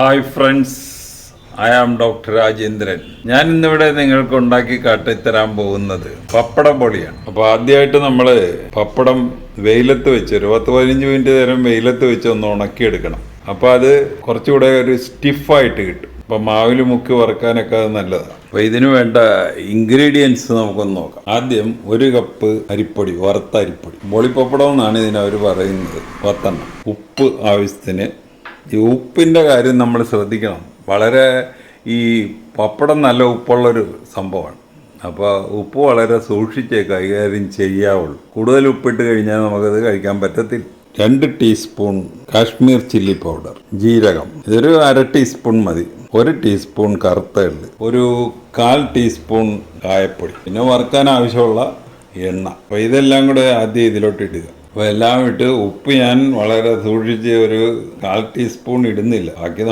Hi friends, I am doctor Rajendran. ഞാൻ ഇന്നിവിടെ നിങ്ങൾക്ക് ഉണ്ടാക്കി കാട്ടിത്തരാൻ പോകുന്നത് പപ്പട പൊടിയാണ്. അപ്പോൾ ആദ്യമായിട്ട് നമ്മൾ പപ്പടം വെയിലത്ത് വെച്ച് ഒരു 10-15 മിനിറ്റ് നേരം വെയിലത്ത് വെച്ച് ഒന്ന് ഉണക്കിയെടുക്കണം. അപ്പോൾ അത് കുറച്ചുകൂടെ ഒരു സ്റ്റിഫായിട്ട് കിട്ടും. അപ്പോൾ മാവിൽ മുക്കി വറുക്കാനൊക്കെ അത് നല്ലതാണ്. അപ്പോൾ ഇതിന് വേണ്ട ഇൻഗ്രീഡിയൻസ് നമുക്കൊന്ന് നോക്കാം. ആദ്യം 1 കപ്പ് അരിപ്പൊടി, വറുത്ത അരിപ്പൊടി. ബോളിപ്പപ്പടം എന്നാണ് ഇതിനവർ പറയുന്നത്. 10 എണ്ണം. ഉപ്പ് ആവശ്യത്തിന്. ഈ ഉപ്പിൻ്റെ കാര്യം നമ്മൾ ശ്രദ്ധിക്കണം. വളരെ ഈ പപ്പടം നല്ല ഉപ്പുള്ളൊരു സംഭവമാണ്. അപ്പോൾ ഉപ്പ് വളരെ സൂക്ഷിച്ചേ കൈകാര്യം ചെയ്യാവുള്ളൂ. കൂടുതൽ ഉപ്പിട്ട് കഴിഞ്ഞാൽ നമുക്കത് കഴിക്കാൻ പറ്റത്തില്ല. 2 ടീസ്പൂൺ കാശ്മീർ ചില്ലി പൗഡർ, ജീരകം, ഇതൊരു 1/2 ടീസ്പൂൺ മതി. 1 ടീസ്പൂൺ കറുത്ത എള്ള്, ഒരു 1/4 ടീസ്പൂൺ കായപ്പൊടി, പിന്നെ വറുക്കാൻ ആവശ്യമുള്ള എണ്ണ. അപ്പോൾ ഇതെല്ലാം കൂടെ ആദ്യം ഇതിലോട്ട് ഇടുക. അപ്പോൾ എല്ലാം ഇട്ട് ഉപ്പ് ഞാൻ വളരെ സൂക്ഷിച്ച് ഒരു 1/4 ടീസ്പൂൺ ഇടുന്നില്ല. ബാക്കി